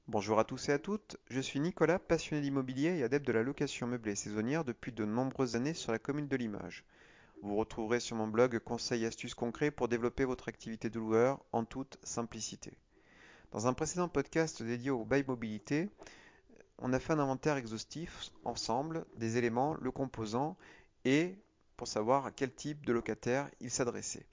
Bonjour à tous et à toutes, je suis Nicolas, passionné d'immobilier et adepte de la location meublée saisonnière depuis de nombreuses années sur la commune de Limoges. Vous retrouverez sur mon blog conseils et astuces concrets pour développer votre activité de loueur en toute simplicité. Dans un précédent podcast dédié au bail mobilité, on a fait un inventaire exhaustif ensemble des éléments, le composant et pour savoir à quel type de locataire il s'adressait.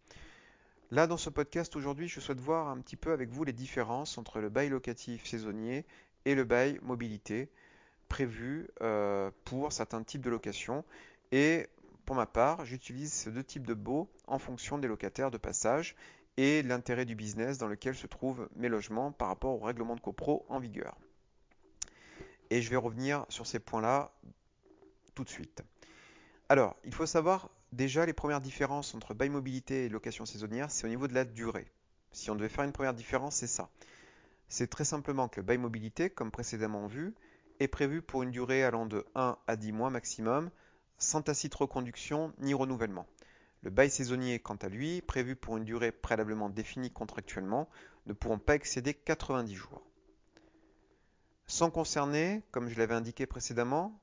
Là, dans ce podcast aujourd'hui, je souhaite voir un petit peu avec vous les différences entre le bail locatif saisonnier et le bail mobilité prévu pour certains types de locations. Et pour ma part, j'utilise ces deux types de baux en fonction des locataires de passage et de l'intérêt du business dans lequel se trouvent mes logements par rapport au règlement de copro en vigueur. Et je vais revenir sur ces points-là tout de suite. Alors, il faut savoir déjà les premières différences entre bail mobilité et location saisonnière, c'est au niveau de la durée. Si on devait faire une première différence, c'est ça. C'est très simplement que le bail mobilité, comme précédemment vu, est prévu pour une durée allant de 1 à 10 mois maximum, sans tacite reconduction ni renouvellement. Le bail saisonnier, quant à lui, prévu pour une durée préalablement définie contractuellement, ne pourront pas excéder 90 jours. Sans concerner, comme je l'avais indiqué précédemment,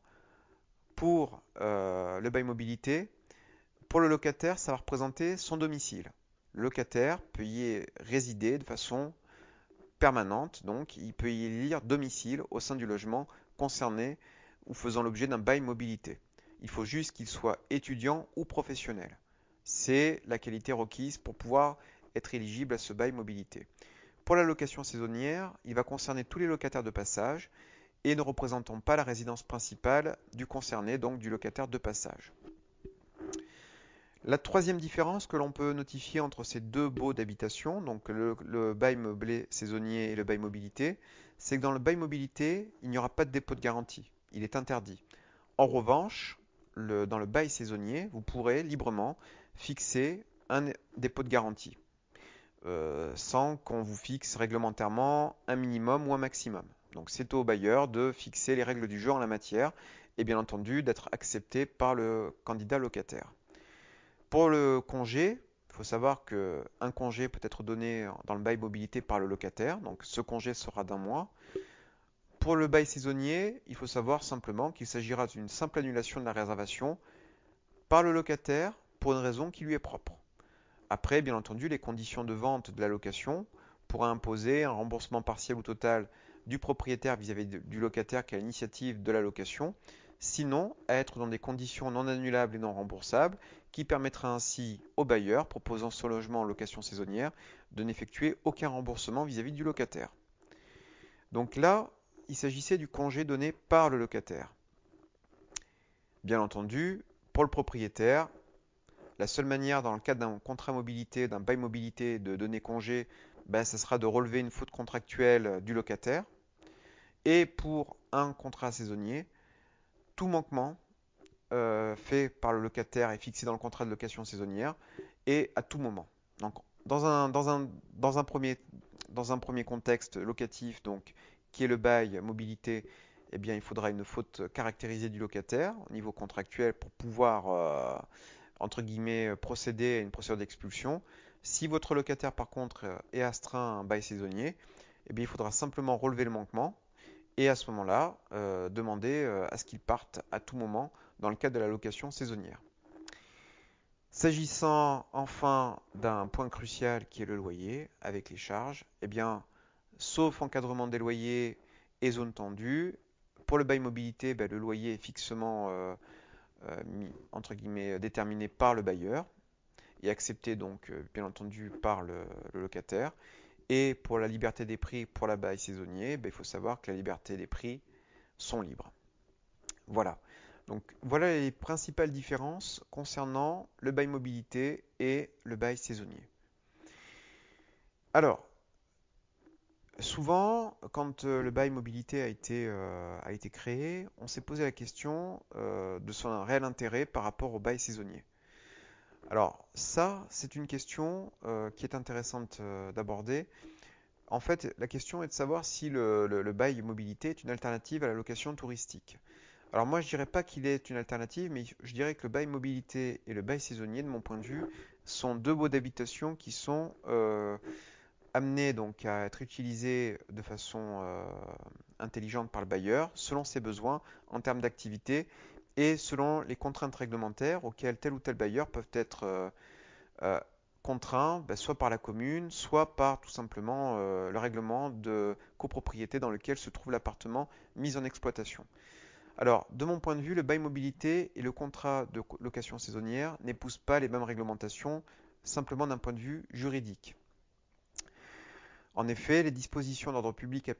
pour le bail mobilité, pour le locataire, ça va représenter son domicile. Le locataire peut y résider de façon permanente, donc il peut y élire domicile au sein du logement concerné ou faisant l'objet d'un bail mobilité. Il faut juste qu'il soit étudiant ou professionnel. C'est la qualité requise pour pouvoir être éligible à ce bail mobilité. Pour la location saisonnière, il va concerner tous les locataires de passage et ne représentant pas la résidence principale du concerné, donc du locataire de passage. La troisième différence que l'on peut notifier entre ces deux baux d'habitation, donc le bail meublé saisonnier et le bail mobilité, c'est que dans le bail mobilité, il n'y aura pas de dépôt de garantie. Il est interdit. En revanche, dans le bail saisonnier, vous pourrez librement fixer un dépôt de garantie, sans qu'on vous fixe réglementairement un minimum ou un maximum. Donc c'est au bailleur de fixer les règles du jeu en la matière et bien entendu d'être accepté par le candidat locataire. Pour le congé, il faut savoir qu'un congé peut être donné dans le bail mobilité par le locataire, donc ce congé sera d'un mois. Pour le bail saisonnier, il faut savoir simplement qu'il s'agira d'une simple annulation de la réservation par le locataire pour une raison qui lui est propre. Après, bien entendu, les conditions de vente de la location pourraient imposer un remboursement partiel ou total du propriétaire vis-à-vis du locataire qui a l'initiative de la location, sinon à être dans des conditions non annulables et non remboursables qui permettraient ainsi au bailleur proposant son logement en location saisonnière de n'effectuer aucun remboursement vis-à-vis du locataire. Donc là, il s'agissait du congé donné par le locataire. Bien entendu, pour le propriétaire, la seule manière dans le cadre d'un contrat mobilité, d'un bail mobilité, de donner congé, ben, ça sera de relever une faute contractuelle du locataire. Et pour un contrat saisonnier, tout manquement fait par le locataire est fixé dans le contrat de location saisonnière et à tout moment. Donc, dans un premier contexte locatif, donc, qui est le bail mobilité, eh bien, il faudra une faute caractérisée du locataire au niveau contractuel pour pouvoir, entre guillemets, procéder à une procédure d'expulsion. Si votre locataire, par contre, est astreint à un bail saisonnier, eh bien, il faudra simplement relever le manquement et à ce moment-là, demander à ce qu'il parte à tout moment dans le cadre de la location saisonnière. S'agissant enfin d'un point crucial qui est le loyer avec les charges, eh bien, sauf encadrement des loyers et zone tendue, pour le bail mobilité, ben, le loyer est fixement entre guillemets déterminé par le bailleur et accepté donc bien entendu par le locataire. Et pour la liberté des prix pour la bail saisonnier, ben, il faut savoir que la liberté des prix sont libres. Voilà. Donc voilà les principales différences concernant le bail mobilité et le bail saisonnier. Alors, souvent, quand le bail mobilité a été créé, on s'est posé la question de son réel intérêt par rapport au bail saisonnier. Alors ça, c'est une question qui est intéressante d'aborder. En fait, la question est de savoir si le bail mobilité est une alternative à la location touristique. Alors moi, je dirais pas qu'il est une alternative, mais je dirais que le bail mobilité et le bail saisonnier, de mon point de vue, sont deux baux d'habitation qui sont amené donc à être utilisé de façon intelligente par le bailleur selon ses besoins en termes d'activité et selon les contraintes réglementaires auxquelles tel ou tel bailleur peuvent être euh, contraints, soit par la commune, soit par tout simplement le règlement de copropriété dans lequel se trouve l'appartement mis en exploitation. Alors, de mon point de vue, le bail mobilité et le contrat de location saisonnière n'épousent pas les mêmes réglementations, simplement d'un point de vue juridique. En effet, les dispositions d'ordre public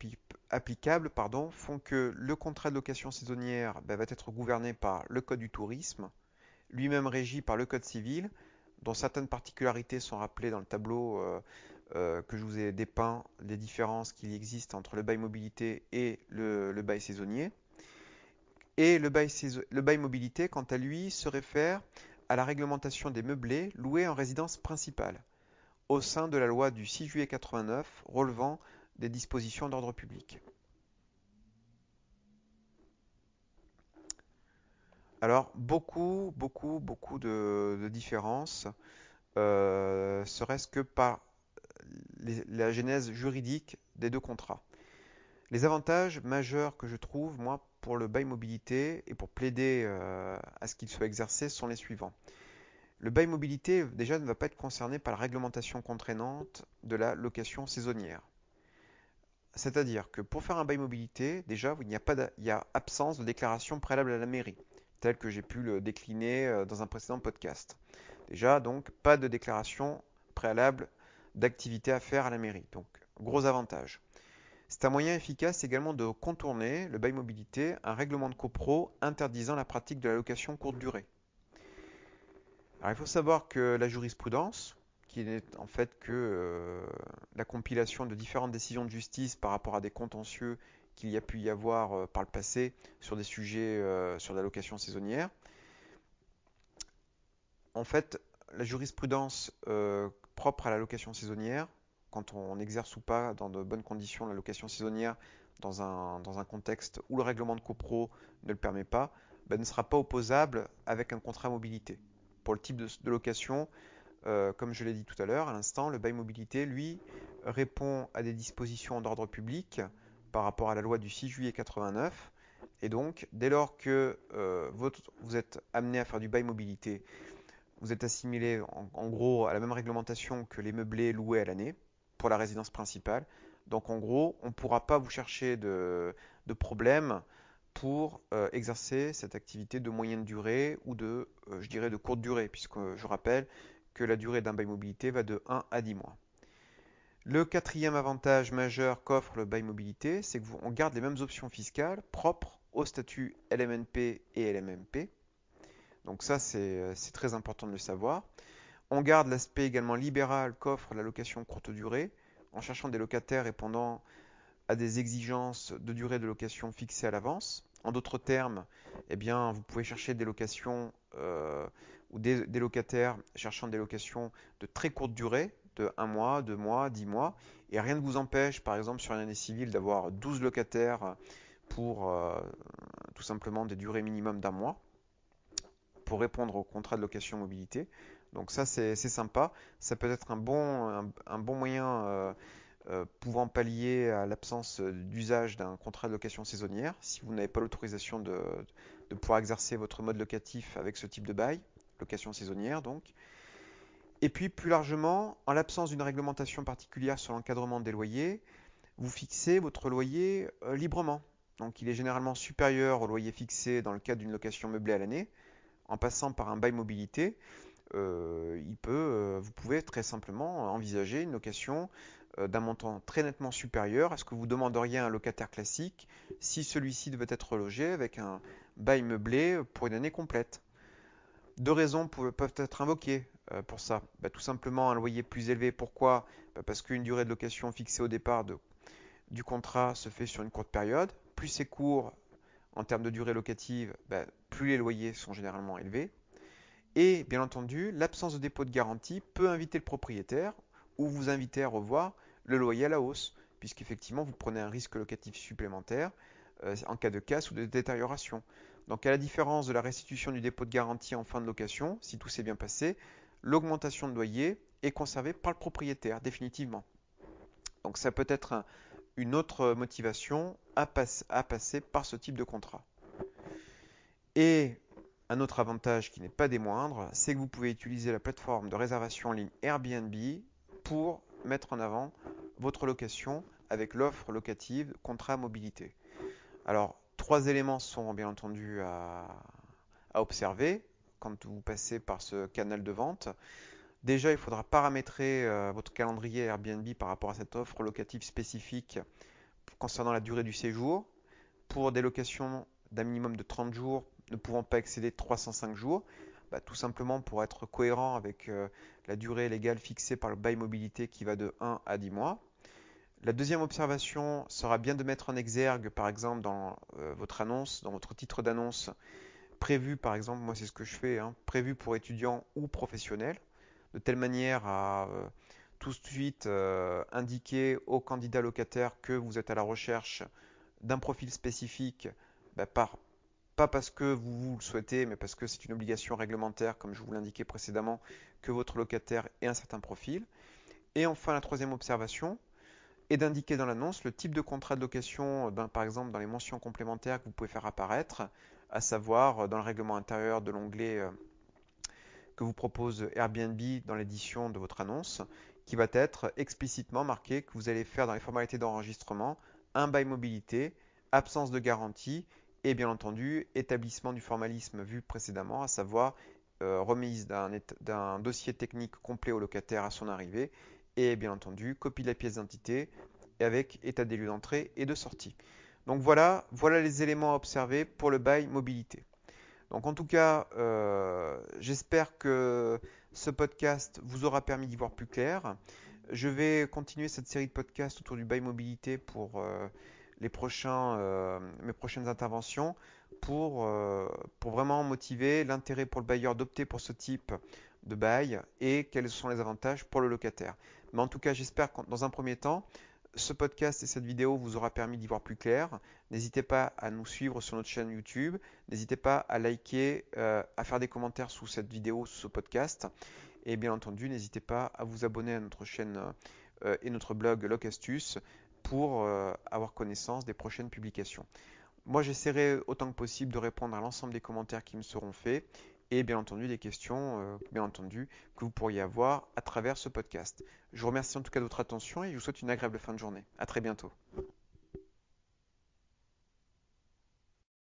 applicables font que le contrat de location saisonnière va être gouverné par le Code du tourisme, lui-même régi par le Code civil, dont certaines particularités sont rappelées dans le tableau que je vous ai dépeint, les différences qu'il existe entre le bail mobilité et le bail saisonnier. Et le bail mobilité, quant à lui, se réfère à la réglementation des meublés loués en résidence principale, au sein de la loi du 6 juillet 89 relevant des dispositions d'ordre public. Alors, beaucoup de différences, serait-ce que par la genèse juridique des deux contrats. Les avantages majeurs que je trouve, moi, pour le bail mobilité et pour plaider à ce qu'il soit exercé sont les suivants. Le bail mobilité, déjà, ne va pas être concerné par la réglementation contraignante de la location saisonnière. C'est-à-dire que pour faire un bail mobilité, déjà, il y a absence de déclaration préalable à la mairie, tel que j'ai pu le décliner dans un précédent podcast. Déjà, donc, pas de déclaration préalable d'activité à faire à la mairie. Donc, gros avantage. C'est un moyen efficace également de contourner le bail mobilité, un règlement de copro interdisant la pratique de la location courte durée. Alors, il faut savoir que la jurisprudence, qui n'est en fait que la compilation de différentes décisions de justice par rapport à des contentieux qu'il y a pu y avoir par le passé sur des sujets sur la location saisonnière, en fait, la jurisprudence propre à la location saisonnière, quand on exerce ou pas dans de bonnes conditions la location saisonnière dans un contexte où le règlement de copro ne le permet pas, ne sera pas opposable avec un contrat mobilité. Pour le type de location, comme je l'ai dit tout à l'heure, à l'instant, le bail mobilité, lui, répond à des dispositions d'ordre public par rapport à la loi du 6 juillet 89. Et donc, dès lors que vous êtes amené à faire du bail mobilité, vous êtes assimilé en gros à la même réglementation que les meublés loués à l'année pour la résidence principale. Donc en gros, on ne pourra pas vous chercher de problème pour exercer cette activité de moyenne durée ou je dirais, de courte durée, puisque je rappelle que la durée d'un bail mobilité va de 1 à 10 mois. Le quatrième avantage majeur qu'offre le bail mobilité, c'est qu'on garde les mêmes options fiscales propres au statut LMNP et LMMP. Donc ça, c'est très important de le savoir. On garde l'aspect également libéral qu'offre la location courte durée, en cherchant des locataires répondant à des exigences de durée de location fixées à l'avance. En d'autres termes, eh bien, vous pouvez chercher des locations ou des locataires cherchant des locations de très courte durée, de 1 mois, 2 mois, 10 mois, et rien ne vous empêche, par exemple, sur une année civile, d'avoir 12 locataires pour tout simplement des durées minimum d'1 mois pour répondre au contrat de location mobilité. Donc ça, c'est sympa. Ça peut être un bon moyen pouvant pallier à l'absence d'usage d'un contrat de location saisonnière si vous n'avez pas l'autorisation de pouvoir exercer votre mode locatif avec ce type de bail, location saisonnière donc. Et puis plus largement, en l'absence d'une réglementation particulière sur l'encadrement des loyers, vous fixez votre loyer librement. Donc il est généralement supérieur au loyer fixé dans le cadre d'une location meublée à l'année. En passant par un bail mobilité, vous pouvez très simplement envisager une location d'un montant très nettement supérieur à ce que vous demanderiez à un locataire classique si celui-ci devait être logé avec un bail meublé pour une année complète. Deux raisons peuvent être invoquées pour ça. Tout simplement un loyer plus élevé. Pourquoi? Parce qu'une durée de location fixée au départ du contrat se fait sur une courte période. Plus c'est court en termes de durée locative, plus les loyers sont généralement élevés. Et bien entendu, l'absence de dépôt de garantie peut inviter le propriétaire ou vous inviter à revoir le loyer à la hausse, puisqu'effectivement vous prenez un risque locatif supplémentaire en cas de casse ou de détérioration. Donc à la différence de la restitution du dépôt de garantie en fin de location, si tout s'est bien passé, l'augmentation de loyer est conservée par le propriétaire définitivement. Donc ça peut être une autre motivation à passer par ce type de contrat. Et un autre avantage qui n'est pas des moindres, c'est que vous pouvez utiliser la plateforme de réservation en ligne Airbnb pour mettre en avant votre location avec l'offre locative contrat mobilité. Alors, trois éléments sont bien entendu à observer quand vous passez par ce canal de vente. Déjà, il faudra paramétrer votre calendrier Airbnb par rapport à cette offre locative spécifique concernant la durée du séjour. Pour des locations d'un minimum de 30 jours ne pouvant pas excéder 305 jours, tout simplement pour être cohérent avec la durée légale fixée par le bail mobilité qui va de 1 à 10 mois. La deuxième observation sera bien de mettre en exergue, par exemple, dans votre annonce, dans votre titre d'annonce, prévu, par exemple, moi c'est ce que je fais, hein, prévu pour étudiants ou professionnels, de telle manière à tout de suite indiquer aux candidats locataires que vous êtes à la recherche d'un profil spécifique, pas parce que vous le souhaitez, mais parce que c'est une obligation réglementaire, comme je vous l'indiquais précédemment, que votre locataire ait un certain profil. Et enfin, la troisième observation est d'indiquer dans l'annonce le type de contrat de location, par exemple dans les mentions complémentaires que vous pouvez faire apparaître, à savoir dans le règlement intérieur de l'onglet que vous propose Airbnb dans l'édition de votre annonce, qui va être explicitement marqué que vous allez faire dans les formalités d'enregistrement un bail mobilité, absence de garantie et bien entendu établissement du formalisme vu précédemment, à savoir remise d'un dossier technique complet au locataire à son arrivée et bien entendu copie de la pièce d'identité avec état des lieux d'entrée et de sortie. Donc voilà les éléments à observer pour le bail mobilité. Donc en tout cas, j'espère que ce podcast vous aura permis d'y voir plus clair. Je vais continuer cette série de podcasts autour du bail mobilité pour mes prochaines interventions pour vraiment motiver l'intérêt pour le bailleur d'opter pour ce type de bail et quels sont les avantages pour le locataire. Mais en tout cas, j'espère que dans un premier temps, ce podcast et cette vidéo vous aura permis d'y voir plus clair. N'hésitez pas à nous suivre sur notre chaîne YouTube. N'hésitez pas à liker, à faire des commentaires sous cette vidéo, sous ce podcast. Et bien entendu, n'hésitez pas à vous abonner à notre chaîne et notre blog Locastuce pour avoir connaissance des prochaines publications. Moi, j'essaierai autant que possible de répondre à l'ensemble des commentaires qui me seront faits et bien entendu des questions que vous pourriez avoir à travers ce podcast. Je vous remercie en tout cas de votre attention et je vous souhaite une agréable fin de journée. À très bientôt.